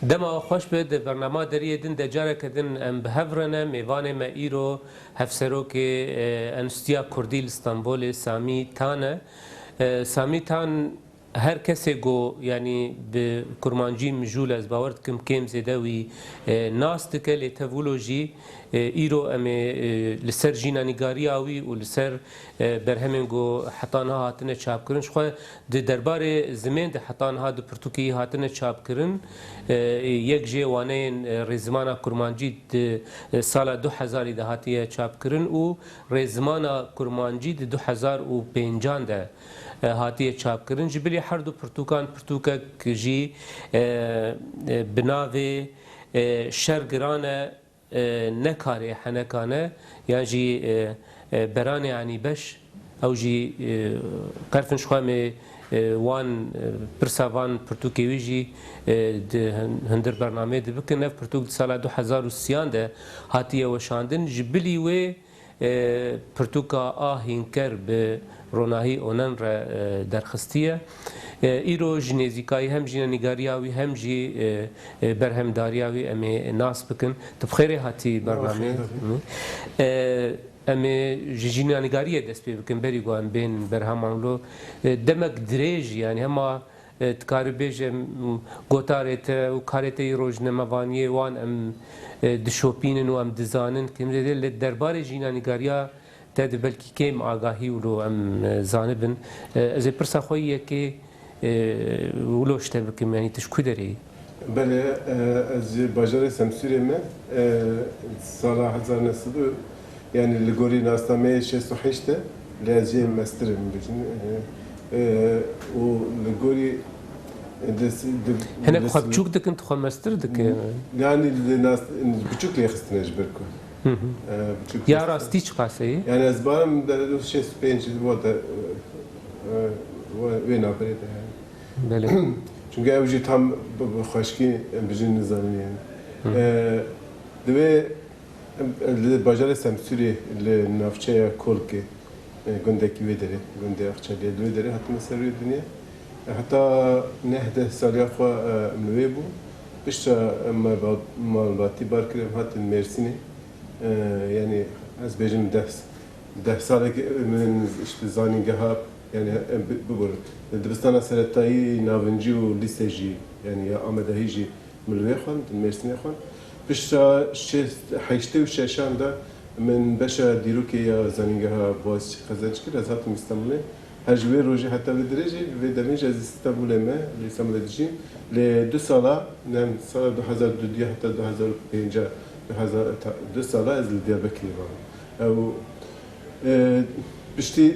دما خوش به برنامه دریه دن دجاره کدن ام بهورنه میوان ما ایرو هفسرو که انستیا کردی استانبول سامی تانه سامی تان هر کسی گو یعنی به کرمانجی مجول از باورد کم کم زده وی ناست که لتولوژی ایرو ام لسر جینا نگاری آوی و لسر برهمن گو حتانها هاتنه چاپ کرن شخو ده دربار زمین ده حتانها ده پرتوکی هاتنه چاپ کرن یک جوانه رزمانا کرمانجی سال 2000 ده هاتیه چاپ کرن و رزمانا کرمانجی ده 2005 ده هاتیه چاپ کرن جبلی هر دو پرتوکا جی بناوی شرگرانه نکاره حنکانه یا جی برانه عنی بش او جی قرفنش خواهمه وان پرساوان پرتوکیوی جی هندر برنامه ده بکن نف پرتوک سال 2030 ده هاتیه وشاندن جبلی و پرتوکا آهین کر به روناهی اونن را درخستیه ایرو جنیزیکایی هم جینا نگاریاوی هم جی برهم داریاوی امی ناس بکن تبخیره هاتی برنامه امی جینا نگاریه دست پی بکن بری گو ام بین برهمانلو دمک دریج یعنی هما تکاری بیجه گوتارت و کارت روز نموانیه وان ام دشوپینن و ام دزانن کم دیده دربار جینا نگاریا تاد بلکی کم آگاهی ولو ام زانبن از پرسا خویه که ولوش تبکم یعنی تشکو داری بله از باجار سمسوری من سال 1900 yani ligori nastame 68 لازم مسترم بجن و ligori هناك خب تشوك دك انت خو ماستر دك يعني الناس بتشوك اللي خصنا نجبركم يا راستي قاسي يعني ازبارم ده شيء سبينج ودا وين ابريد يعني بله çünkü evci tam xoşki bijin nizanin yani dve bajarı semsuri le navçaya kolke gundaki vedere gunde akçali vedere hatta mesela dünya hatta nehde salya xwa mvebu pişta malbati barkirem hatta Mersin'i yani az bejim ده سالك من işte zaningah yani bu dibistana seretayı navinci و liseji yani ya amadahici milvekhon Mersin'e pişta haşte و şeşanda من beşa diruki ya zaningah boz kazançkir azatım İstanbul'e hajve roji hatta ve derece ve demiş az İstanbul'e me İstanbul'e diyeceğim le 2 sala nem sala 2002 hatta 2005 2 sala az Diyarbakır var او pişti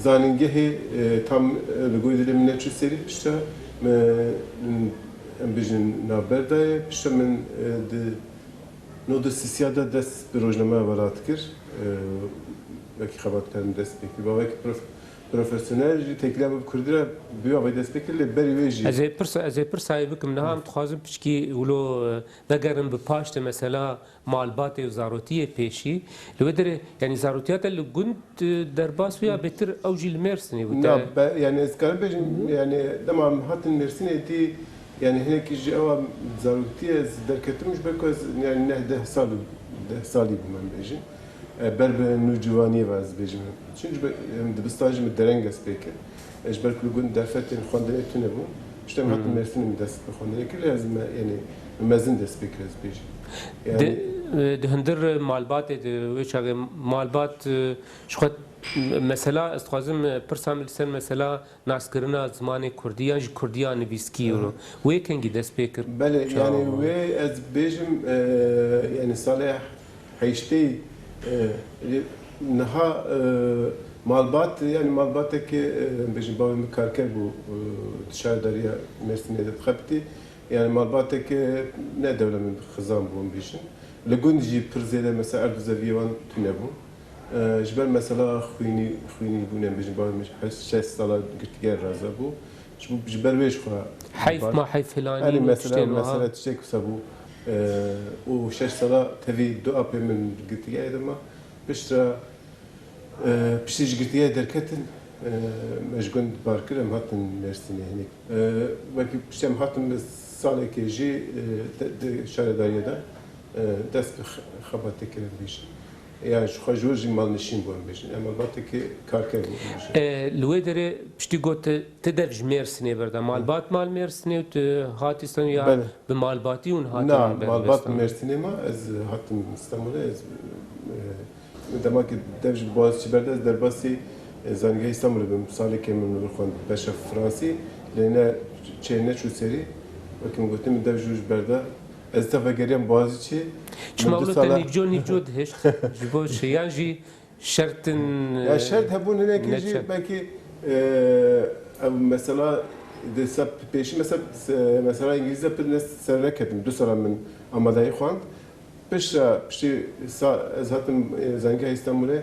zaningahı tam لگوی من نچو سری پشتا من بیشتر نبرده پشتا من نود سیاست دست به روزنامه ولات کرد وکی خبرت کردم دست بکی با وکی پروفسیونل جی تکلیف بکردیره بیا باید دست بکی بری ویجی از پرسای بکم نهام تخازم پشکی ولو دگرم به پاشت مثلا مالبات و زاروتی پیشی لودره یعنی زاروتیات لگند در باس ویا بهتر اوجی المرسنی نه یعنی از کار بیشتر یعنی دمان هاتن مرسنی تی yani هناك جوا زاروتي در كتمش بكوز يعني نه ده سالي بمن بيجي برب نوجواني واز بيجي çünkü dibistajı mı derenges peki اجبر كل جون دفتن خواندن تنبو işte hatta Mersin'in dest خواندن ki lazım yani mezun dest bekliyoruz bيجي yani de hındır malbat ve çare malbat şu mesela استخوازم پرسام لسن mesela naskırına zamanı Kurdiya nivîskî ro wê kengî dest pê kir bele yani wê ez bêjim yani salih heştê niha malbat yani malbateke bêjim bavê min karker bû şahdariya Mersinê de dixebitî yani malbateke ne devle min xizan bûn bêjin li gund jî pir zêde mesela erbizeviyê wan tune bû جبر مثلا خوینی بودن بیشتر باید 6 سال گرفتگی رازه بود جبر ویش خوا حیف ما حیف هلانی مثلا تشک سبو و 6 سال تفی 2 اپ من گرفتگی ادم بیشتر گرفتگی درکتن مشغول بارکرم هاتن مرسینه هنیک وکی بیشتر هاتن سالێکی ژی شارەداریە دا دەست خەباتێ کرد بیش yani şu xajûjî malnişîn bûn bêjin em malbateke karker bûn li wê derê piştî got te dev ji Mêrsînê berda malbat mal Mêrsînê û tu hatî Stenbolê ya bi malbatî hûn hatin malbat Mêrsînê ma ez hatim Stenbolê ez demakê dev ji Boğazçî berda ez derbasî zanîngehê Stenbolê bim salekê min xwend beşa Fransî lê ne çê neçû serî wekî min gotin dev ji berda ez te vegeriyan Boğazî Çima wilo te nîvco dihişt ji bo şeyan jî şertin ya şert hebûn hinekî jî belkî mesela desa pêşî mesela İngilîzce pir ser neketim 2 sala min amadeyî xwand piştî ez hatim zanîngehê Stenbolê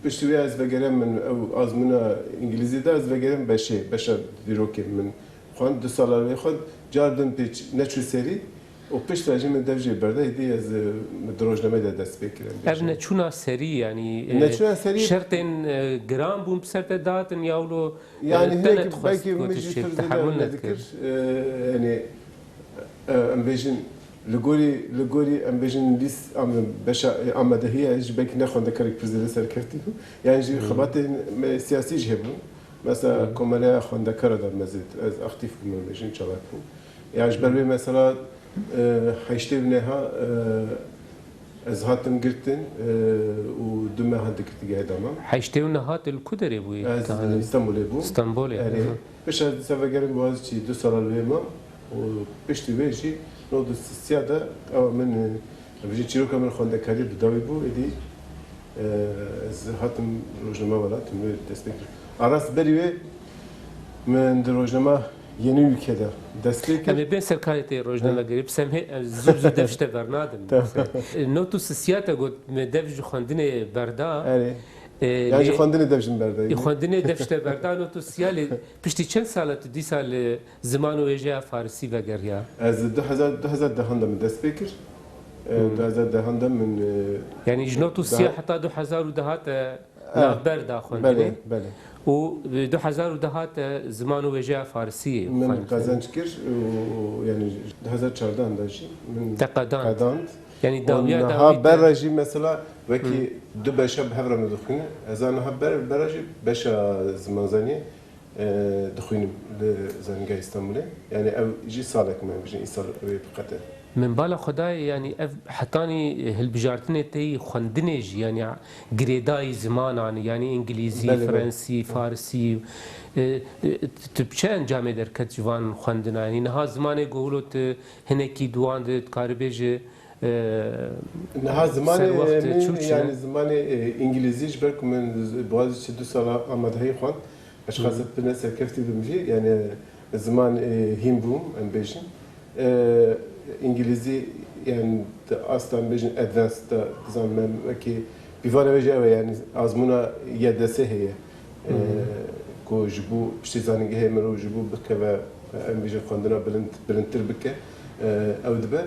piştî wê ez vegeriyan min ew azmûna İngilîzî de ez vegeriyan beşa dîrokê min xwand 2 sala wê xwand car din pêç neçû serî û pişt ve jî min dev jê berda hêdî ez rojnamê de dest pê kirim ev neçûna serî yanî neçûna serî şertên giran bûn bi ser te datin ya wilo yani hinek belkî min jî tehemmül nedikir yani em bêjin li gorî em bêjin lîs beşa amadehiya ji belkî nexwendekarek pir zêde serkeftî yani jî xebatên siyasî jî hebûn mesela komeleya xwendekara da mezîd ez aktif bûm bêjin çalak bûm yani ji ber wê mesela heştê neha ez hatim girtin û du meha dikirtîgehê damam heştê û nehat li ku derê bûyê ez Stenbolê bûm Stenbolê pişta sevegerim Boğazî 2 sala li wê ma û piştî wê jî no du siya da ew min bêjin çîroka min xwendekarî bi dawî bû êdî ez hatim rojname welatî wê dest pê kir arast berî wê min di rojnama yeni ülkede destek em ê bên serkarê tê rojname girî sem zû zû dev ji te bernadim no tu sisiyata got me dev ji xwendinê berda yani ji xwendinê dev jin berda xwendinê dev ji te berda no tu siyalê piştî çend sala tu dîsa li ziman û wêjeya Farsî vegeriya ez 2010 de min dest pê kir 2010 de min yani ji no tu siya heta 2010 hate navber da xwendinê û 2010 hate ziman û wêjeya Farsîyê min qezanc kir yani 2014 de jî min teqedand yani dawiya ha berra jî mesela wekî du beşa bi hevra me dixwîne ez aniha berra jî beşa zimanzanî dixwînim li zanîngehê Stenbolê yani ew jî salek me bijin îsal wê biqete min bala Xwedayê yani ev hetanî hilbijartinê tê xwendinê jî yani girêdayî zimanan yani İngilîzî, Fransî, Farsî tu bi çi encamê derket ji van xwendina yani niha zimanê gohilo tu hinekî duwan de dikaribêje niha zimanê yani zimanê İngilîzî ji ber ku min Boğazî 2 sala amadehiyê xwand eşxasa pir serkeftî bim jî yani ziman hîn bûm em bêjin İngilizî yani aslan bêjin advanced da zanim wekî pîvana wê jî ew e yani azmûna YDS heye ku ji bo piştî zanîngehê mirov ji bo bikeve em bêjin xwendina bilindtir bike ew dibe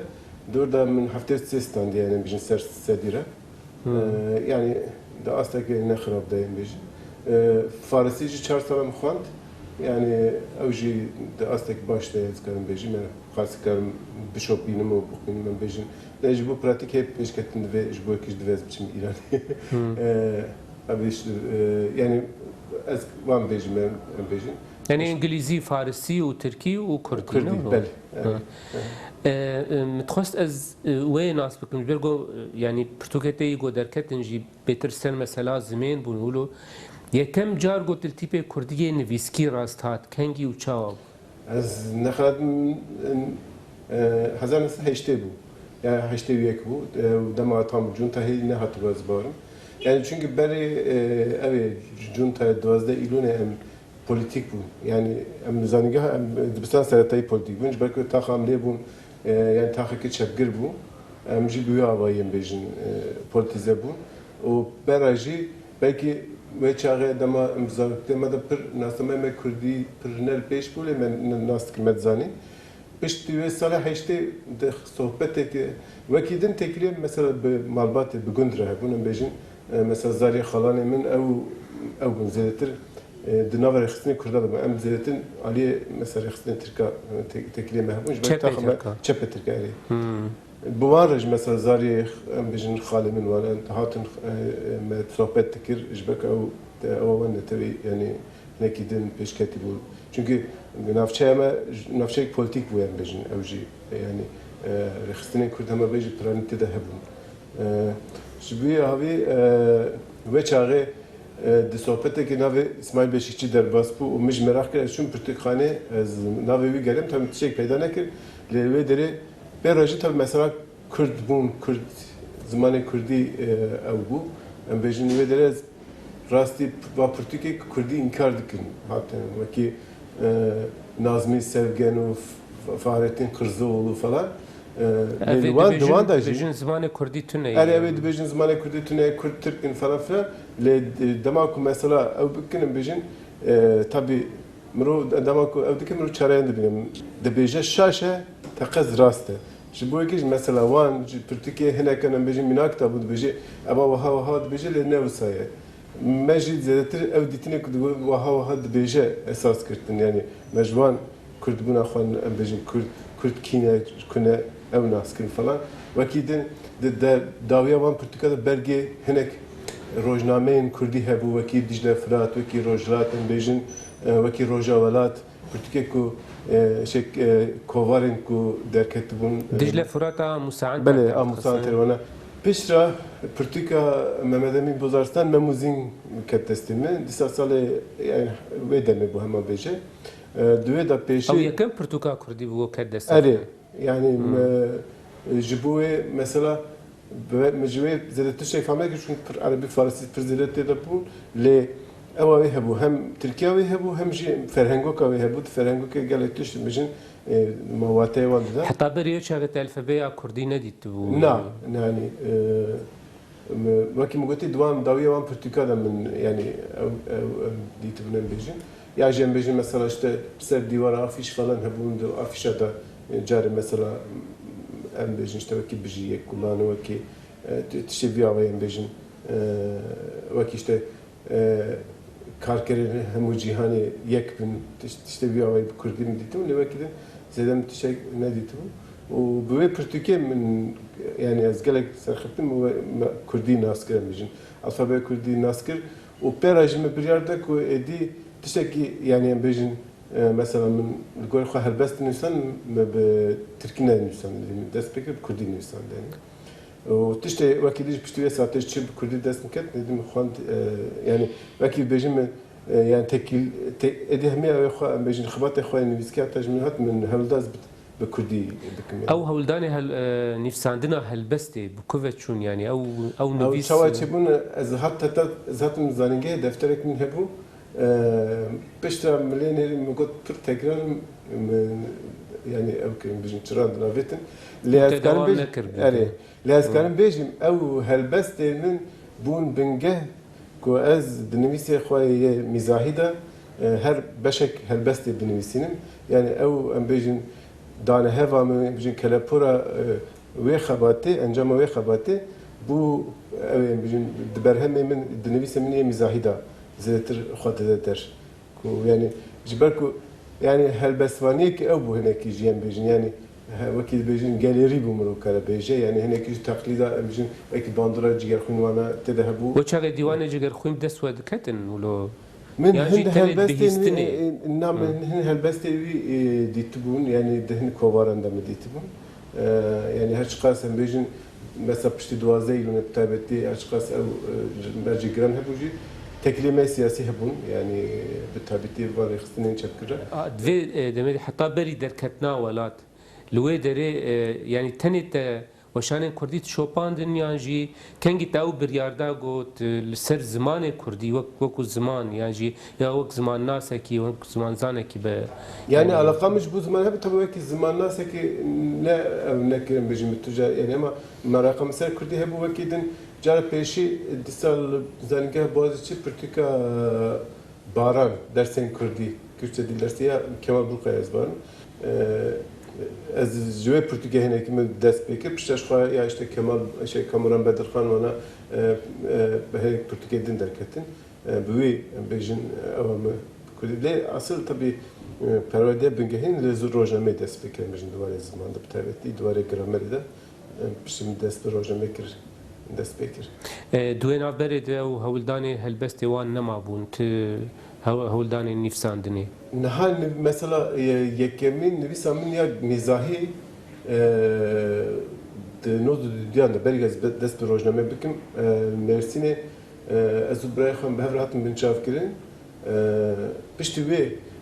dor da min heftê sê standî yani bêjin ser sedîre yani di astekê ne xirab de em bêjin Farsî jî 4 sala min xwend yani ew jî di astek baş de ez karim bêjim xas karim bişopînim û bixwînim em bêjin de ji bo pratik hep pêşketin divê ji bo yekî ji divê ez biçim Îranê yani ez van bêjim em bêjin yani İngilîzî, Farsî û Tirkî û Kurdî belê mitxwast ez wê nas bikim ji ber got yani pirtûkê got derketin jî bêtir ser mesela zimên bûn wilo yekem car got li tîpê Kurdiyê nivîskî rast hat kengî û çawa ez nexiratim hezar nesil heştê bû yani heştê yek bû dema tam cuntayê nehatibû ez barim yani çünkü berê ev ê cuntaya 12 îlûnê em politik bûn yani em zanîngeha em dibistan seretayî politik bûn ji ber ku taxa em lê bûn yani taxekî çepgir bû em jî bi wê avayî em bêjin politize bûn û bera jî belkî wê çaxê dema em zanîngetê me de pir nasnameyê me Kurdî pir nel pêş bû lê me nas dikim me dizanî piştî wê sala heştê di sohbeteke wekî din tekilî mesela bi malbatê bi gund re hebûn em bêjin mesela zarî xalanê min ew bûn zêdetir دناور رخصتنی کرده بودم ام زیادتن علی مثلا رخصتنی ترکا تکلیه مهمونش چپ ترکا چپ ترکا اری بوارج مثلا زاری ام بجن خاله من وانا هاتن صحبت تکر جبک او ون تبي يعني نكيدن بيشكتي بول çünkü navçe politik bu yani bejin evji yani rexistine kurdama beji planete de hebun şibi abi ve çare de sohbete ki nave İsmail Beşikçi derbas bu o mij merak kere şun pürtükhane nave vi gelem tam çek peyda nekir leve dere berajı tabi mesela Kürt bun Kürt zamanı Kürdi ev bu bejin ve dere rasti va pürtüke Kürdi inkar dikin hatta ki Nazmi Sevgenov, Fahrettin Kırzoğlu falan. Divan da bejin zamanı Kürdi tüne. Evet bejin zamanı Kürdi tüne, Kürt Türk'ün falan filan. Le demaku mesela ev bükünün bejin tabi mro demaku ev dikin mro çarendi benim. De beje şaşe takaz raste. Ji bu ekiş mesela wan Türkiye henekanın bejin minak da bu beje aba vaha beje le nevsaye. مجد زیادتر او دیتنه که دو وها دبیجه اساس کردن یعنی مجوان کرد بنا خوان ام بجن کرد کینه کنه او ناس کن فلان وکیدن داویا وان پرتکال برگه هنک روزنامه کردی هبو وکی دیجله فرات وکی روزلات ام بجن وکی روزاولات پرتکال کو شک کوارن کو درکتبون دیجله فرات مساعد بله مساعد وانا Pişra Pürtüka Mehmet Emin Bozarstan memuzin kettestimi disa sale yani vedeme bu hemen beje düve da peşi Ama yakın Pürtüka Kurdi bu kettestimi Eri yani jibuwe mesela mecve zedet şey famel ki çünkü Arabi Farsi prezident de bu le ev ve bu hem Türkiye ve bu hem ferhengo ve bu ferhengo ke galetiş mecin مواتي واندا حتى بريو شغلت الفبيا كردي نديت بو نعم يعني وكي مقولتي دوام داوية وان برتكالا من يعني ديت بنن بيجن يا جنب بيجن مثلا işte بسر ديوار افيش falan هبون دو افيشا da جاري مثلا ام بيجن işte وكي بيجي kullanı وكي تشبيه avayım بيجن وكي işte karkerin hemu cihani yek bin işte bir avay kurdum ditim ne vakit zedem tişek ne ditim o bu Türkiye min yani az gelek sarxtım Kurdi nasker mijin alfabe Kurdi nasker o perajme bir yerde ko edi tişeki yani bejin mesela min gol xahal best insan be Türkine insan dest peki Kurdi insan yani o tişte vakit piştiye saate çip Kurdi dest ket dedim xant yani vakit bejim يعني تكيل ادي هميه بيجي خبات اخوان نفسكات تجمعات من هولداز بكردي بكمل او هولداني هل نفساندنا هلبستي بكوفيتشون يعني او نوفيس او شواي تشبون از حتى ذات ميزانيه دفترك من هبو بشترى مليونير مقد تكرار يعني او كان بيجي تشراند نافيتن اللي كان بيجي اللي كان بيجي او هلبستي من بون بنجه کو از دنویسی خوای مزاحی دا هر بشک هر بست دنویسینم یعنی او ام بیجن دانه هوا ام بیجن کلاپورا و خباته انجام و خباته بو ام بیجن دبرهم من دنویسی منی مزاحی دا زیتر خاطر در کو یعنی جبر کو یعنی هر بسوانی که او بو هناك جیان بیجن یعنی وكيل بيجين جاليري بمرو كلا بيجي يعني هناك تقليدا بيجين وكيل باندرا جيجر خوين وانا تذهبوا وشغل ديوان جيجر خوين دس ود كتن ولو من هند هالبستي نعم من هند هالبستي ديتبون يعني دهن كوارن دم ديتبون يعني هالشخص بيجين مثلا بشتي دوازي لون بتابتي هالشخص او برجي جران هبوجي تكلمة سياسية هبون يعني بتابتي فاري خصنين شكرا دفي دمي حتى بري دركتنا ولات لوی داره یعنی تنیت وشان کردی شوپاندن یانجی کنگی تاو بریاردا گوت لسر زمان کردی وقت زمان یانجی یا وقت زمان ناس کی وقت زمان زانه کی به يعني علاقه مش بو زمان هب تبع وقت زمان ناس کی لا نكرم بيجي متجا يعني ما رقم سر كردي هب وقتن جار پیشی دیسال زنگه بازی پرتیکا باران درسین کردی کشته دیلرسیا کمال بروقه از بارن از جوی پرتغال هنگی که من دست بکر پیشش خواهی یا işte Kemal Kamuran Bedirhan ona به پرتغال دین درکتن بوی بیشین اوام کلی لی اصل طبی پرورده بنگهین لزور روزنامه دست بکرم بیشین دوباره زمان ده بتابتی دوباره گرامری ده بیشتر دست به روزنامه کر دست بکر. دوین آبری دو هولدانی هلبستی وان نمابون ت هولدانی نفساندنی. نهان مثلا یکمین نویسم من یا مزاحی نود دیان برگز دست به روزنامه بکم مرسینه از برای خم به هفراتم بنشاف کردن پشتی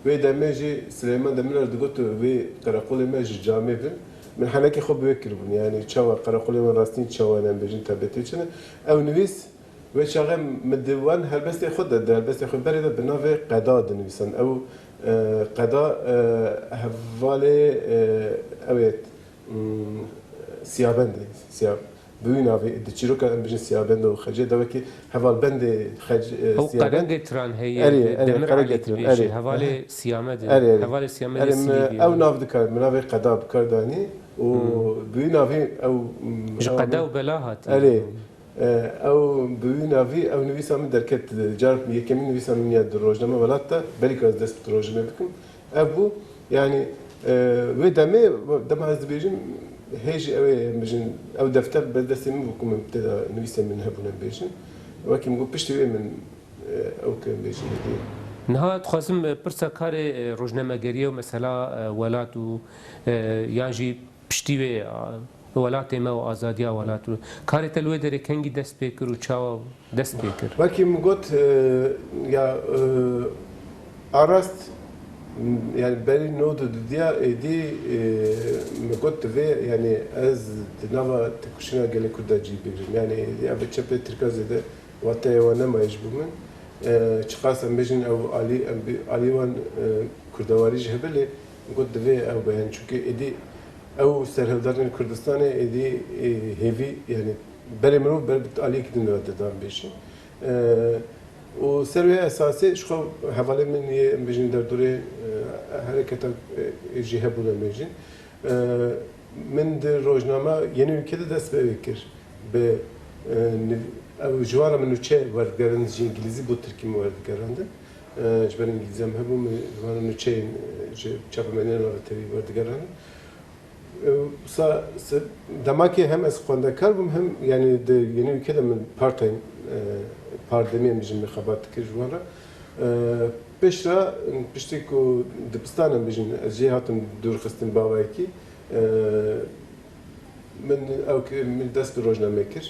وی دمیجی سلیمان دمیلر دکتر وی قراقول میج جامع بن من حناکی خوب بکربون یعنی چوا قراقول من راستین چوا نم بجن تبتی چنه او نویس و شغل مدوان هلبست خود ده هلبست خود برید بناوی قضا دنویسن او قضا حواله اوت سیابند سیاب بوین آوی دچیرو که بجن سیابند و خجه دوکی حوال بند خج سیابند. او قرنگ تران هی دمر علی تبیشی حواله سیامد حواله سیامد سلیبی. او ناف دکار مناوی قضا بکردانی و بوین آوی او قضا و بلاهات. او بوین آوی او نویسم درکت جارب یکمی نویسم من یاد روزنامه ولاتا بریک از دست روزنامه بکن ابو یعنی و دم از بیشتر هیچ اوه او دفتر بدرسی من بکم ابتدا نویسم من هبونم بیشتر وکی مگو پشتی من او کم بیشتر دی. نهایت خواستم پرسا کار روزنامه‌گری و مثلا ولات و یانجی پشتی ولات ما و آزادی ولات و کاری تلوی داره کنگی دست بیکر و چاو دست بیکر. وکی مگوت یا آراست yani beri nodu diye edi mekot ve yani az nava tekuşuna gele kurdaci birim yani ya beçepe Türkazede vataya ve nema yecbumen çıkarsam bejin ev Ali van kurdavari jebeli mekot ve ev beyan çünkü edi ev serhevdarın Kürdistan'ı edi heavy yani beri menu beri Ali gidin ve devam beşin و سروی اساسی شخو حواله من یه بیشتر در دوره حرکت جیه بودم بیشتر من در روزنامه یعنی ülkede دست به وکر به جوارا من نوچه وردگرند جی انگلیزی بود ترکی وردگرنده جبر انگلیزی هم هبوم جوارا نوچه چاپ منی نارتوی وردگرنده دماکی هم از خونده کردم هم یعنی یعنی ülkede من part time پاردمیم بیشتر میخواد که جوارا پیشرا پیشتی که دبستانم بیشتر از جه هاتم دور خستم باوی کی من او که من دست به روزنامه کر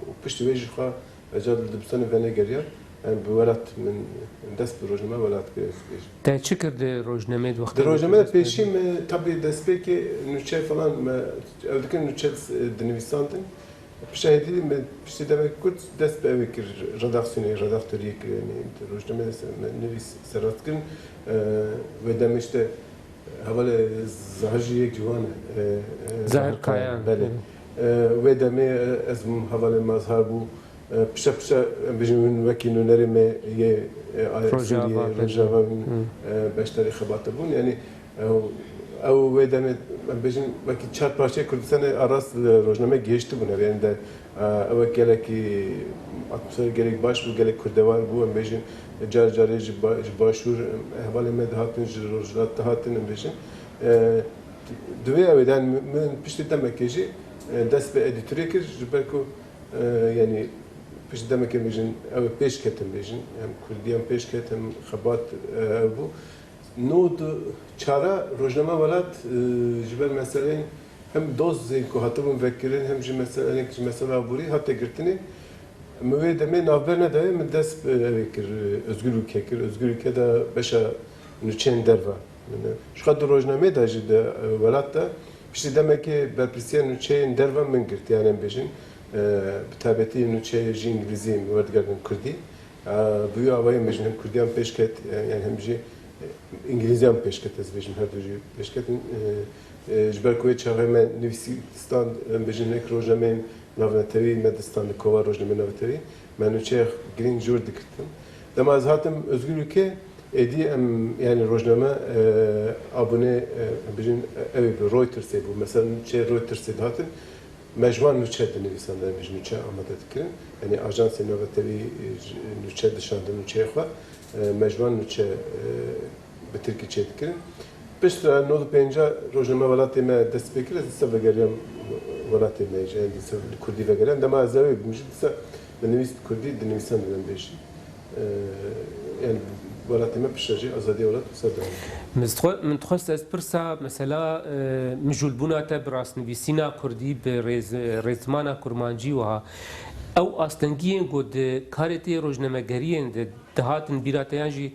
و پیشتی ویژه خواه اجاد دبستان ونه گریم بولات من دست به روزنامه ولات کرد. تا چی کرد روزنامه وقتی؟ روزنامه پیشیم طبعی دست به که نوچه فلان او دکن نوچه دنویساندن پیشهیدی من پیشتی دمک کرد دست به وکر redaktöriye yani روزنامه نویس سرات کردن و دمشته حواله زهرجی یک جوان زهر کایان بله و دمه از حواله مظهر بو پیش بیشتر وکی نونریم یه روزنامه بیشتری خبرت بون یعنی او ودمه بیشتر وکی چهار پارچه کردستان آراس روزنامه گیشته بونه یعنی در او گلکی اتمسفر گلک باش بو گلک کردوار بو بیشتر جاری باشور حواله مدهاتن روزنامه هاتن بیشتر دوی اویدن من پیشتی دمکیجی دست به ادیتوری کرد جبرکو یعنی پیش دمک بیشتر او پیش کتم بیشتر هم کردیم پیش کتم خبات بو نود چاره روزنامه ولات جبر مثلا هم دوز زين کو هاتم وکرین هم جی مثلا بوری حتی گرتنی موید من نافبرنا دایم من دست وکر özgür ülke de beşa nüçen derva şu kadar روزنامه da jide velat da işte demek ki berprisiyen nüçen derva min girt yani bejin bitabeti nüçe jin İngilizce wordgarden Kurdi bu avayım bejin hem Kurdiyan peşket yani hem ji İngilizce peşket ez bejin her duji peşketin جبرکوی چهارم نویسیستان بجنه روزنامه نوتری مدرسان کوا روزنامه نوتری منو چه گرین جور دکتم. دم از هاتم özgürlük'e ediyem yani روزنامه abone bejin ev Reuters'e bu mesela şey Reuters'e hاتم mecmuan nüçe denivisan da nüçe amade dikirin. Yani ajansı inovatöri nüçe dışarıda nüçe xwe mecmuan nüçe bi Tirkî dikirin. Piştra nod pênca rojname welatê me dest pê kir ez dîsa vegeriyam welatê me jî yani dîsa li Kurdî vegeriyam dema ez evê bimîjim dîsa bi nivîs Kurdî dinivîsan dilim bêjî. Yani welatê me pişta jî azadiya welat wisa devam. من تخواست از پرسا مثلا مجولبونا تا براسنویسینا کردی به رزمانا کرمانجی وها او آستنگیین گود کارتی روزنامه‌گریین دهاتن بیراتیان جی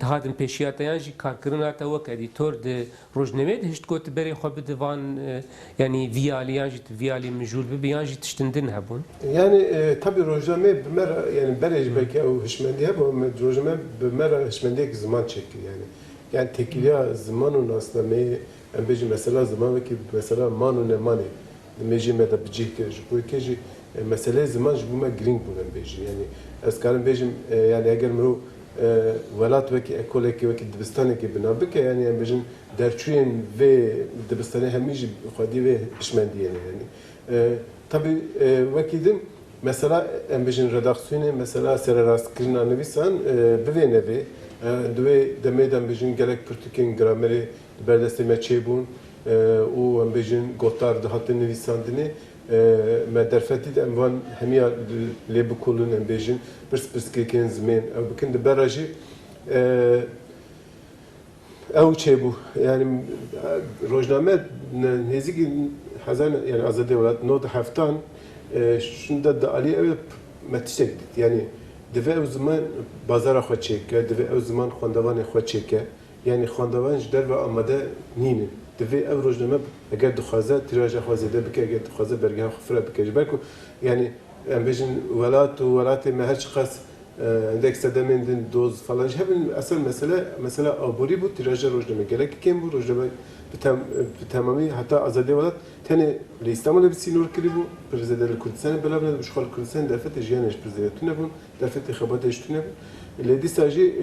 دهاتن پیشیاتیان جی کارکردنا تا وک ادیتور د روزنامه هشت گوت بری خو بدوان yani viyaلیان جی ویالی مجول بیان جی تشتندن هبون. Yani tabii rojname bimer yani berej belki o hişmendi hep ama rojname bimer hişmendiye zaman çekiyor yani. Yani tekiliya zamanın aslında me embeci mesela zaman ve ki mesela manu ne mani meji me da bicik ki bu keji mesele zaman bu me green bu embeci yani eskarın bejim yani eğer mru velat ve ki ekole ki ve ki dibistane ki bina bike yani embecin derçuyen ve dibistane hemici xadi ve hişmendi yani. Tabii vekidim mesela embecin redaksiyonu mesela sererast kirna nevisan bve nevi دوی دمیدم بیشین گلک پرتوکین گرامری بردستی مچیبون و ام بیشین گفتار دهات نویساندنی مدرفتی دم وان همیا لیب کلون ام بیشین پرس کن زمین او بکن دبراجی او چیبو yani روزنامه نزدیک هزار yani azade olarak not haftan şunda da Ali ev metişek yani Divê ew ziman bazara xwe çêke, divê ew ziman xwendevanê xwe çêke. Yani xwendevan ji derve amade nînin. Divê ew rojname eger dixwaze tiraja xwe zêde bike, eger dixwaze bergeha xwe fira bike. Ji ber ku yani em bêjin welat û welatê me her çi qas endek sedemên din doz falan ji hevin esel mesela aborî bû tiraja rojname. Gelekî kêm bû rojname bi temamî heta azadiya welat tenê li İstanbulê bi sînor kirî bû, pirzede li Kurdistanê belav nebû, ji xwe li Kurdistanê derfetê jiyanê ji pirzede tune bûn, derfetê xebatê ji tune bûn. Lê dîsa jî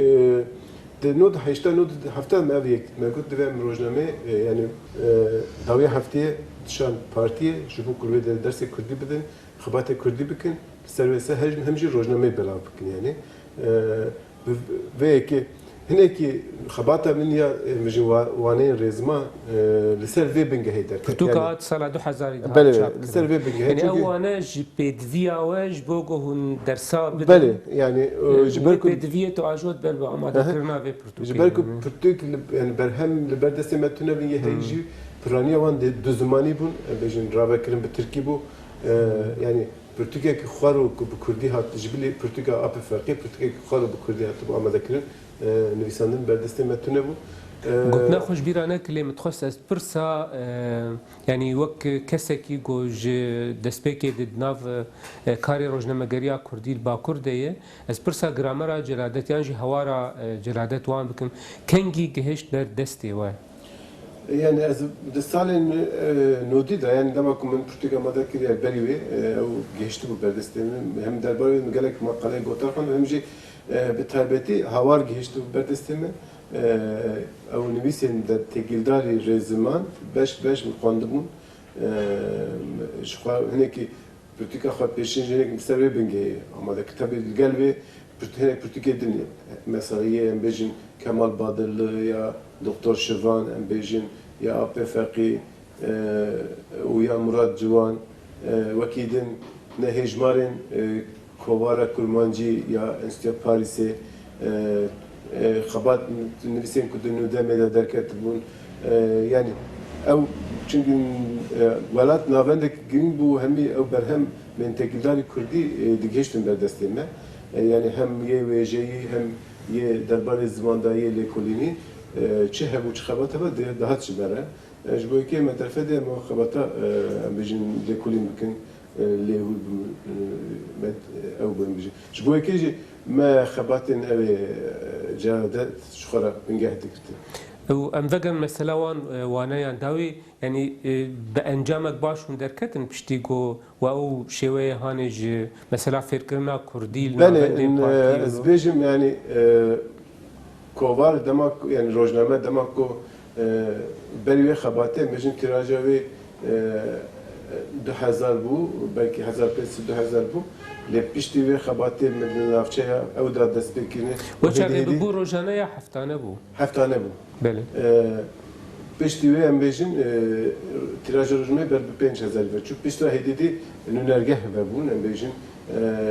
di nod heşta nod hefta me ev yek me got divê em rojname yani dawiya hefteyê dişan partiyê ji bo ku wê de dersê Kurdî bidin, xebatê Kurdî bikin, li ser wê hem jî rojnameyê belav bikin yani. Vê yekê hinekî xebata min ya mijin waneyên rêzma li ser vê bingehê derket. Pirtûka sala 2000 Belê li ser vê bingehê. Yani ew wane ji pêdiviya we ji bo ku hûn dersa bidin. Belê yani ji ber ku pêdiviyê tu ajot ber bi amadekirina vê pirtûkê. Ji ber ku pirtûk yani berhem li ber destê me tune bin yê heyî piraniya wan du zimanî bûn bêjin ravekirin bi Tirkî bû yani pirtûkekî xwar û bi Kurdî hat ji bilê pirtûka apê ferqî pirtûkekî xwar û bi Kurdî hat bû amadekirin نویسندن بردسته متونه بود. گفتنا خوش بیرانه کلی متخصص از پرسا یعنی وک کسی کی گوج دسپیکی دید ناو کاری روزنامه‌گری کردی با کردیه از پرسا گرامر جرادت یعنی هوارا جرادت وان بکن کنگی گهشت بر دستی وای. Yani az desalin nodi da yani dama kumen Portegal madakiri beriwe o geçti bu berdestemi hem derbarı gelek makale gotar kan hem ji بتابعتی هوار گهشت و بردستمه او نویسین در تگیلداری رزمان beş مخاندمون شخوا هنه کی پرتیکا خواهد پیشین جنگ مستوی بنگه اما در کتاب الگلوی هنه پرتیکا دنیا مثلا یه ام بیجین کمال بادرlı ya doktor Şivan ام بیجین ya Ape Faqi و ya Murat Civan vekidin ne hecmarin Kovara Kurmancı ya Enstitü Paris'e xabat nivîsên ku di nûdemê de derket bûn yani ew çünkü welat navendek giring bû hemî ew berhem bên tekîldarî Kurdî digihiştin berdestê me yani hem yê wêjeyî hem yê derbarê zimandayî lêkolînî çi hebû çi xebat hebe dihat ji ber e ji bo yekê me derfedê em xebata em bêjin lêkolîn bikin lêhûl ew bin bijî ji bo yekê jî me xebatên ew caradet ji xwe re bingeh dikirtin. Em vegan mesela wan waneyan dawî yani bi encamek baş hûn derketin piştî got we ew şêweyê hanê ji mesela fêrkirina Kurdî li Belê ez bêjim yani kovar demak yani rojname demak ku berî wê xebatê bêjin tiraja wê 2000 بو belki 1500 بو لپیشتی و خباتی مدن نافچه او دا دست بکنه وچه بو روزانه یا هفتانه بو؟ هفتانه بو بله پشتی و ام بیشین تیراژ روزانه بر 5000 و چون پشت را هدیدی نونرگه و بون ام بیشین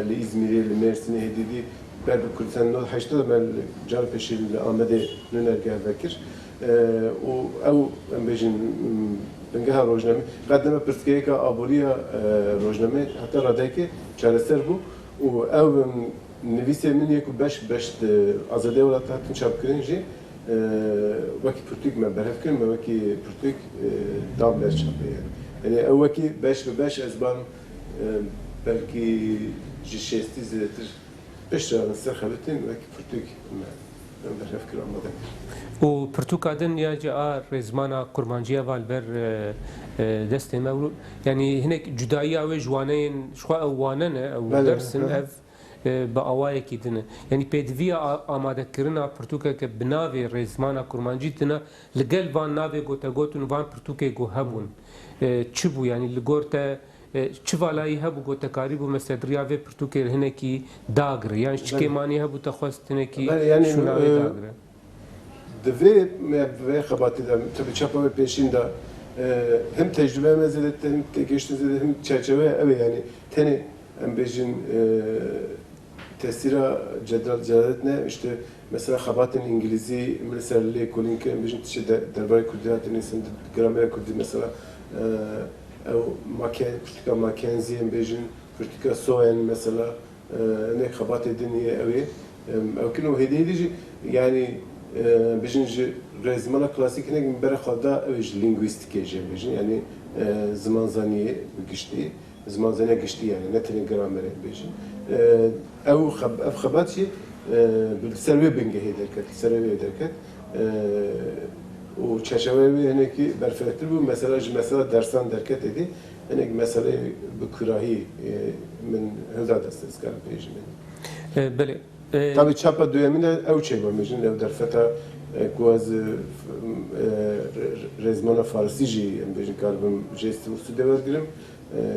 لإزمیری لمرسینی هدیدی بر کردستان نود 80 من جار پیشی آمده نونرگه وکر و او ام بیشین بنگه روزنامه قدم پرسکه که آبولیا روزنامه حتی رادای که چهارستر بو و او نویسه من یک بش آزاده ولات هاتون چاپ کردن جی وکی پرتوک من برهف کردم وکی پرتوک دام بر چاپه یعنی او وکی بش از بان belki جشتی زیادتر بشتر سر خبرتين وکی پرتوک من برهف کردم ماده و پرتوکادن یا جا رزمانا کرمانجیه والبر دست مولود یعنی هناك جدایی او جوانین شخوا اوانه نه او درسن اف با اوای کی دنه یعنی پدوی آماده کردن پرتوکا که بناوی رزمانا کرمانجی دنه لگل وان ناوی گوتا گوتن وان پرتوکا گو هبون چی بو یعنی لگورتا چه والایی هبو گوتا کاری بو مثل دریاوی پرتوکا هناکی داگر یعنی چکی مانی هبو تخواست هناکی شناوی داگر دوی به خباتی دم tabii çapa peşinde hem tecrübe mezelette hem tekişte hem çerçeve evet yani teni hem bejin tesira cedalet ne işte mesela xabatin İngilizce mesela le kolinke hem bejin tişe derbar kurdiyatın insan gramer kurdi mesela politika Mackenzie hem bejin politika Soen mesela ne xabat ediniye evet mümkün o hediye yani بجنج رزمان کلاسیک نگم برای خدا اوج لینگویستیکه جه بجن یعنی زمان زنیه گشتی زمان زنیه گشتی یعنی نه تنی گرامره بجن او خباتی بالسروي بنجه دركت سروي دركت و çerçeve yani ki berfettir bu mesela dersan derket dedi yani mesela bükurahi min hızla destek bejin بله tabii çapa döneminde ev şey var mecnun ev derfeta kuaz rezmana farsici em bejin kalbim jesti ustu devar girim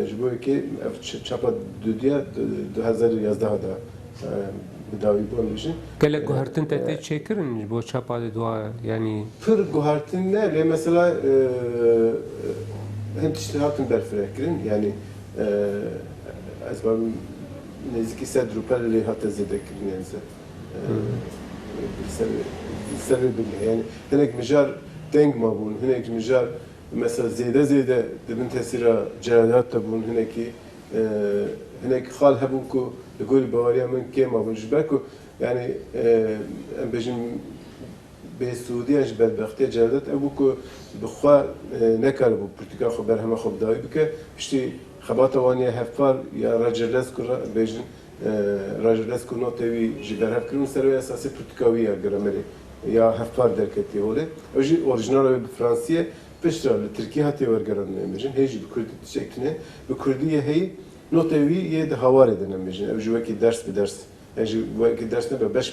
jibo ki ev çapa düdya 2011 da bedavi bu bejin gele guhartin tete çekirin bu çapa de dua yani pır guhartin ne le mesela hem tiştihatın berfrekirin yani azbam نزدیکی 100 روپیه لی حتی زده کردن سر بگه یعنی هنگ مجار دنگ ما بون هنگ مجار مثلا زیده دبن تاثیر جهادات تبون هنگ خال هبون کو لقول بواریا من کی ما بون جبر کو yani بجیم به سعودی اش بدبختی جهادات ابو کو بخوا نکال بو پرتغال خبر همه خوب دایی بکه پشتی خبات وانی هفار یا راجرلس کورا بیشتر راجرلس کورنا تیوی جبر هف کرون سروی اساسی پرتکاوی یا گرامری یا هفار درکتی هوله. اوجی اورجینال به فرانسیه پیشتر ترکیه هاتی ورگران نمیشن. هیچ به کردی تشکتنه به کردیه هی نوتیوی یه دهواره دنمیشن. اوجی وکی درس به درس. اوجی وکی درس نه به beş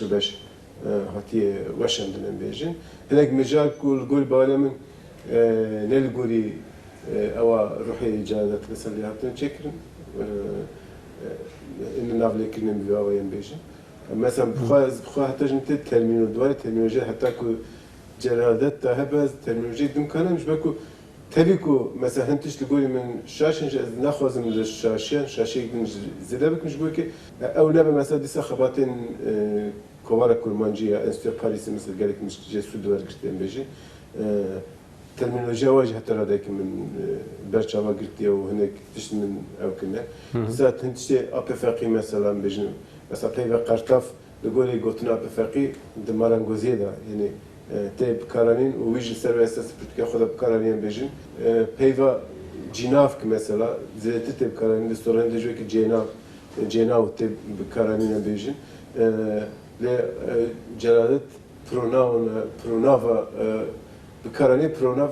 هاتی وشن دنمیشن. هنگ مجال کل بالا من نل گوری او روحي جادت مثلا هاتن تشكرن ان نافلي كنا بيوا وين بيجي مثلا بخوا حتى جنت ترمينو دوار ترمينولوجيا حتى كو جلادات تهبز ترمينولوجيا دم كان مش باكو تبيكو مثلا انتش تقولي من شاشن ناخذ من الشاشين شاشي زيدا بك مش بوكي او نبي مثلا دي خباتين كوارا كورمانجيا انستيو باريس مثلا قالك مش جسد دوار كشتين بيجي terminoloji واجه حتى هذاك من برشاوة قلتي أو هناك تشت من أو كنا ساعات هنتشي أبفاقي مثلا بيجن مثلا بيبقى قرطاف لقولي قلتنا أبفاقي دمارن جوزيدا يعني تيب كارانين ويجي سر أساس بتك أخذ بكارانين بيجن بيبقى جنافك مثلا زيت تيب كارانين دستورين دجوي جناو تيب بكارانين بيجن ل جلالة برونافا بكاراني بروناف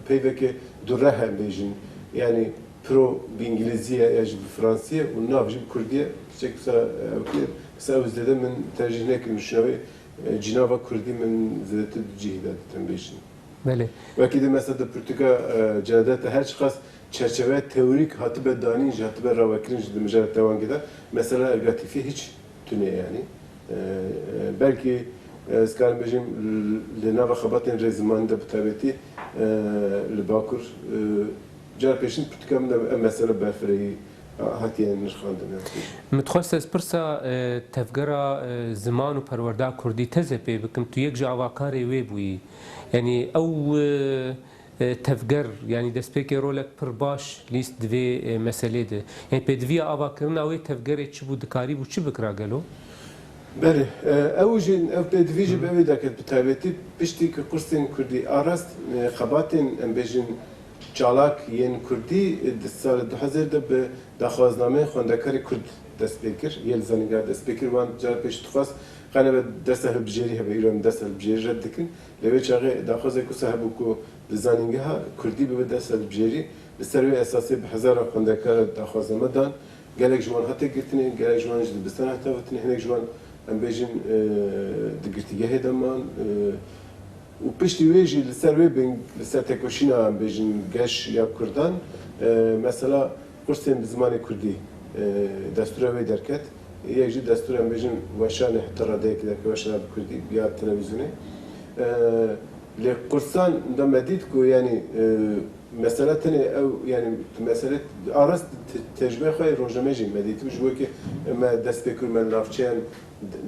بيبكي درها بيجين يعني برو بإنجليزية يجي بفرنسية والناف جيب كردية شيء سأو زده من ترجمة كل مشنوي جنابا كردي من زده الجهاد تنبيشين بله وکی دی مثلا پرتوکا جنادت هر چقدر çerçeve teorik hatibe daninci hatibe ravakirinci de mücadele devam gider. Mesela ergatifi hiç tüne yani. Belki eskalen bejim lena ve xabatin rezimanında bu tabeti li Bakur car peşin pürtükamda mesela berfereyi hatiye nişkandın. متخصص از پرسا تفگرا زمان و پرورده کردی تزه پی بکم تو یک جا واکاری وی بوی یعنی او تفگر یعنی دست پیک رولک پر باش لیست دوی مسئله ده یعنی پی دوی آوا کرنا وی تفگر چی بود کاری بود چی بکرا گلو؟ بله اوجین او پدویج به وی دکت بتابتی پشتی که قرصین کردی آراست خباتین ام بجین چالاک ین کردی سال 2000 ده به دخوازنامه خوندکاری کرد دست بکر یل زنیگر دست بکر وان جار پیش تخواست قناه به دست هلبجری هبه ایران دست هلبجری رد دکن لوی چاقه دخوازه که صاحبو که بزنینگه ها کردی به دست هلبجری به سروی اساسی به هزار خوندکار دخوازنامه دان گلک جوان حتی گرتنی گلک جوان جد بستن حتی وقتی هنگ جوان ام بيجن دقيقتي هدمان وبشتي ويجي لسر بين لسر تكوشينا ام بيجن قش يا كردان مثلا قرصين بزمان كردي دستور وي دركت يجي دستور ام بيجن وشان حتى رديك ذاك وشان بكردي بيا تلفزيوني لقرصان ده مديد كو يعني مسألة تانية أو يعني مسألة أرست تجربة خاي روجماجي مديت وش وكي ما دست بكر من رافشان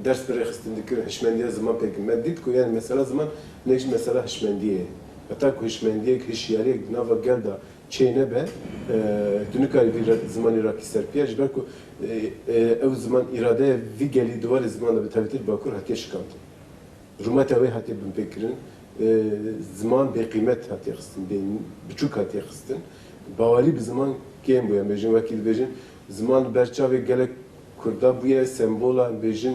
درس بريخستن دكر هشمندية زمان بيك مديت كو يعني مسألة زمان ليش مسألة هشمندية أتاك هشمندية هشياريك نافا جلدا چينه به دنكاري في زمان راكي سربيا جبركو أو زمان إرادة في جالي دوار زمان ده بتهوتير باكور هتي شكانت رومات أوي هتي بنفكرن زمان به قیمت هاتی خستن بچوک هاتی خستن باوری به زمان کیم بویم بیشتر وکیل بیشتر زمان برچاوی گلک کرده بویه سمبولا بیشتر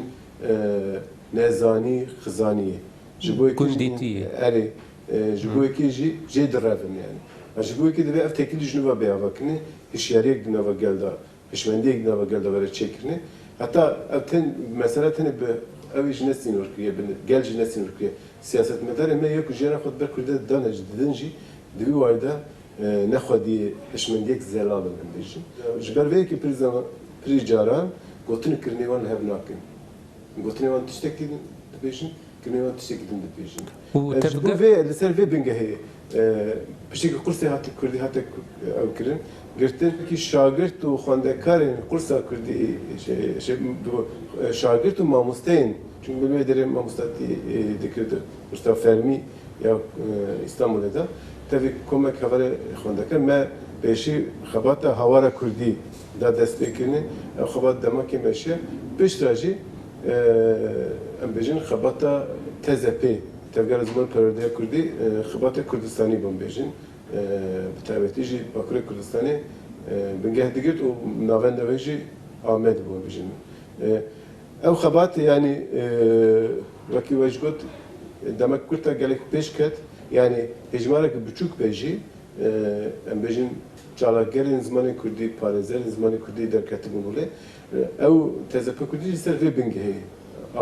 نزانی خزانیه جبوی کندیتیه اره جبوی کی جی درافن یعنی جبوی کی دبی افتکلی جنوبا بیاوا کنی هشیاریک دنوا گلدا هشمندیک دنوا گلدا بره چکرنی حتی ابتن مثلا تنی به اویش نسین ورکیه گلج نسین ورکیه siyaset medar me yok jera xod ber kurda danaj dinji dibi wayda nekhodi hişmendiyek zelalın bejin jber ve ki prijaran gotin kirnevan hevnakin gotin tiştek didin bejin kirnevan tiştek didin bejin و تبقى في لسر في بنجهي بشكل قرصي هات كردي هات أو كرن قرتن كي شاگرد و خواندکارن قرصا کردی شاگرد و ماموستین چون بلوی دریم ماموستاتی دکرد قرصا فرمی یا İstanbul'da tabii komak havale خواندکار ما بهشی خبات هوارا کردی دا دست بکنی خبات دماغی میشه بیشتری ام بجن خبات تزپی تفگر زمان پرورده کردی خبات کردستانی بون بیشین بتابتیجی باکور کردستانی بنگه دیگه و نوند ویجی آمد بون بیشین او خبات یعنی وکی وجود دمک کرتا گلیک پیش کت یعنی هجمارک بچوک بیجی ام بیشین چالاگرین زمان کردی پارزرین زمان کردی در کتبون بوله او تزپی کردی سر وی بنگه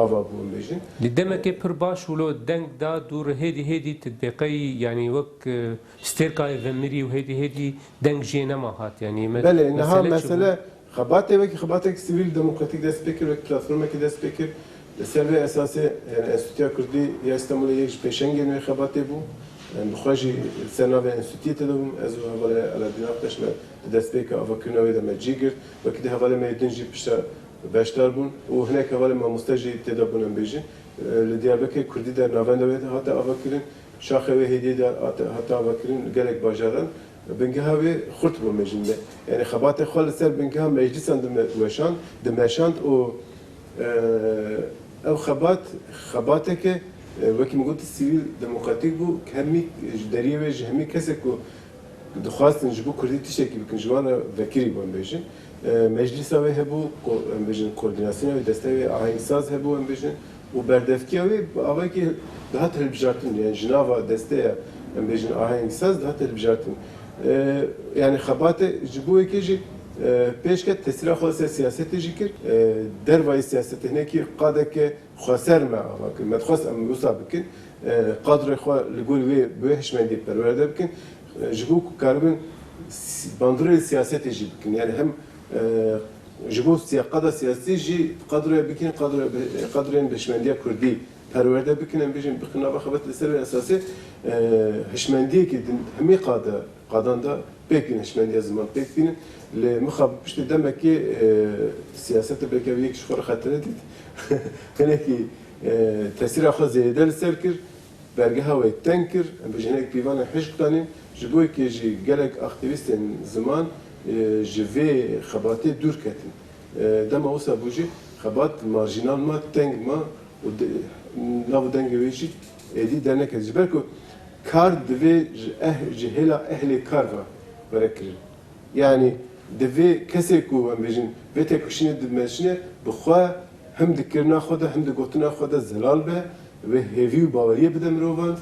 آوا بون بیشین لدمك پر باش ولو دنگ دا دور هدي تطبيقي يعني وك ستيركاي فمري وهدي دنگ جينا ما هات يعني بله انها مثلا خباته وك خباتك سيفيل ديمقراطيك دست بكر وك بلاتفورمك دست بكر السبب اساسي يعني انستيتيا كردي يا اسطنبول يجي بيشنجن و خباته بو بخواجي سنه و انستيتيت دوم از حواله على ديناقتش دست بكر افكرنا ودا ماجيجر وكده حواله ما يدنجي بشتا باشتر بون و هناك حواله ما مستجي تدابون بيجي لديابك كردي در ناوندويت حتى افكرن شاخه و هديه حتى افكرن گلك باجارن بنگها و خرط بو مجنده يعني خبات خال سر بنگها مجلسان دمشان دمشان او او خباتك وكي ما قلت السيفيل ديمقراطيك بو كهمي دريه و جهمي كسكو دخواست نجبو كردي تشكي بكن جوانا وكيري بون بيجن مجلس اوی هبو بيجن کوردیناسیون و دستای آهنگساز هبو بيجن و بردفکی اوی اوی که دهات هلبجارتن يعني جناوا دستای بيجن آهنگساز دهات هلبجارتن يعني خبات جبوه كيجي پیشکت تسریع خاص سیاست جیکر دروای سیاست هنکی قاده که خسر معه که متخص ام مصاب بکن قدر خوا لقول بهش مندی پرورده بکن جبو کاربن باندور سیاست جی بکن یعنی هم جبو سیاقه سیاسی جی قدر بکن قدرین بهشمندی کردی پرورده بکن ام بیشتر بخنا بخواد لسر اساسی هشمندی که همی قادان دا بکن هشمندی زمان بکن لمخاب بشت دمك سياسات بكوية شخور خطرة دي هنا كي تأثير أخذ زيادة للسركر برجها ويتنكر بجناك بيوانا حشق تاني جبوي كي جي جالك أكتيفيستين زمان جفي خباتي دور كاتن دم أوسا بوجي خبات مارجينال ما تنج ما ناو دنج ويجي دي دنا كجبركو كار دفي جهلا أهل كارفا بركر يعني دوی کسی کو ام بیشن وقتی کشینه دمشنه بخوا هم دکرنا خدا هم دگوتنا خدا زلال به و هیوی باوریه بده مروان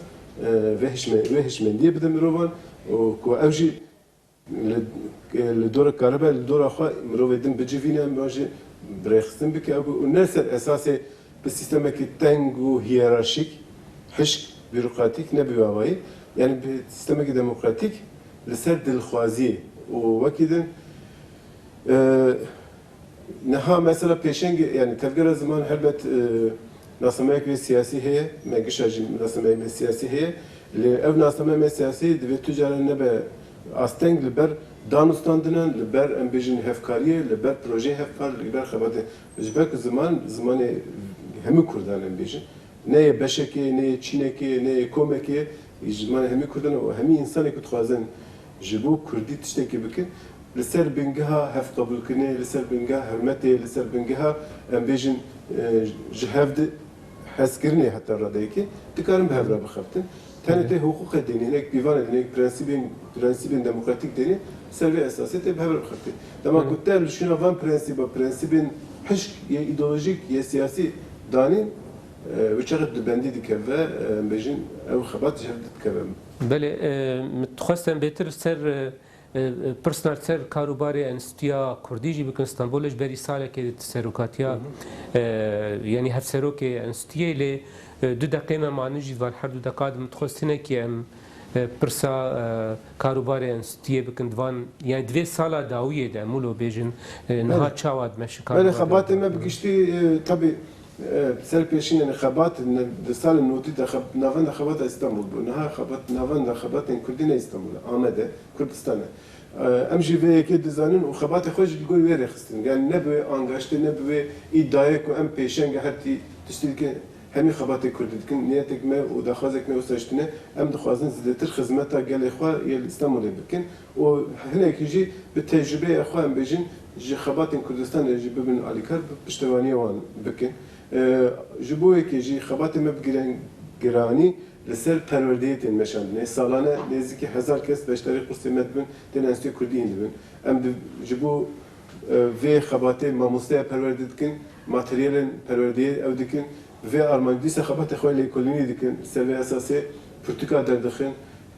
و هشمندیه بده مروان و کو اوجی لدور کاربه لدور آخوا مروه دم بجوینه باشه برخستن بکه او نرسل اساس به سیستم که تنگ و هیرارشیک حشک بيروقراطيك نبي واوي يعني بسيستم ديمقراطيك لسد الخوازي وكذا نها مثلا بيشنج يعني تفكر زمان هربت ناسماك سياسي هي ما قشاج ناسماك سياسي هي لأو ناسماك سياسي دبي تجار النبى أستنج لبر دانستاندنا لبر أمبيجن هفكارية لبر بروجي هفكار لبر خبرته جبك زمان هم كردان أمبيجن نه بشکه نه چینکه نه کومکه زمان هم کردن و همین انسانی که خوازن جبو کردی تشتکی بکن لسر بنگها هف قبول کنه لسر بنگها حرمته لسر بنگها أمبيجن جهفد حسكرني حتى الرديكي تكارم بهفرا بخفتن تاني حقوق الديني هناك ديوان هناك برانسيبين ديمقراطيك ديني سلبي أساسي بهفرا بخفتن لما كنت شنو فان برانسيبين حشك يا إيديولوجيك يا سياسي دانين وشغل بندي دكفة بيجين أو خبات جهد دكفة. بله متخصصاً بهتر سر پرسنال سر کاروباری انستیا کردیجی بکن استانبولش بری ساله که سروکاتیا یعنی هفت سروک انستیه لی دو دقیقه معنیجی وال هر دو دقیقه متخصصینه که ام پرسا کاروباری انستیه بکن دوان یعنی دوی ساله داویه ده مولو بیجن نها چاواد مش کاروباری. بله خبات ما بکشتی طبی سر پیشین خبات دستال نوتی دخب نوان دخبات استانبول بود نه خبات نوان دخبات کردین استانبول آمده کردستانه ام جیوه که دزانن و خبات خوش گوی وری خستن یعنی نبوی آنگاشته نبوی ایدای کو ام پیشنگ هرتی تشتیل که همی خبات کردید کن نیتک ما و دخوازک ما وساشتنه ام دخوازن زدتر خدمتا گل اخوا یل استانبول بکن و هنه کیجی به تجربه اخوا ام بیجن جی خبات کردستان جی ببین علیکار پشتوانی وان بکن جبوه که جی خبات ما بگیرن گرانی لسر پروردیت مشان نه سالانه نزدیک 1000 کس بهشتری قرص مدبن دن انستیتو کردی اندبن ام جبو و خبات ما مستعد پروردید کن ماتریال پروردیت او دکن و آلمان دیس خبات خواهی کلینی دکن سوی اساسی پرتکار در دخن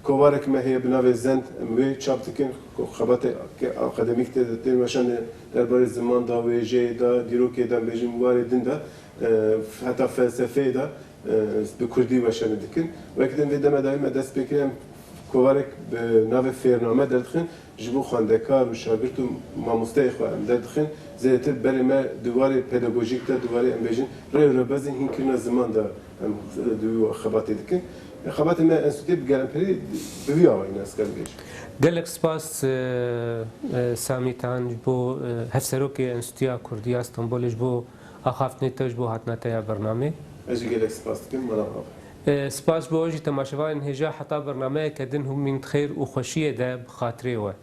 کوارک ما هی بناو زند می چاپ دکن خبات آکادمیک در مشان درباره زمان دا و جه دا دیروکی دا بیشتر واردن دا حتی فلسفه دا به کردی وشان دکن و اکدن ویدم دایم دست بکریم کوارک به ناو فرنامه دادخن جبو خواندکار و شاگرد و ماموسته خواهم دادخن زیادتر برای ما دواره پداگوژیک دا دواره امبیجن رای ربازی هین کرنا زمان دا دو خباتی دکن خبات ما انستیتو بگرم پری بوی آوای ناس کار بیش. گلک سپاس سامیتان بو هفسروک انستیا کردی استانبولش بو آخافتنی تاج بو هاتنا تیا برنامه. أجي قلك سباس كم مرة. سپاس بو أجي تماشاوان هجا حتى برنامه كدن هم من خير وخشية ده بخاطره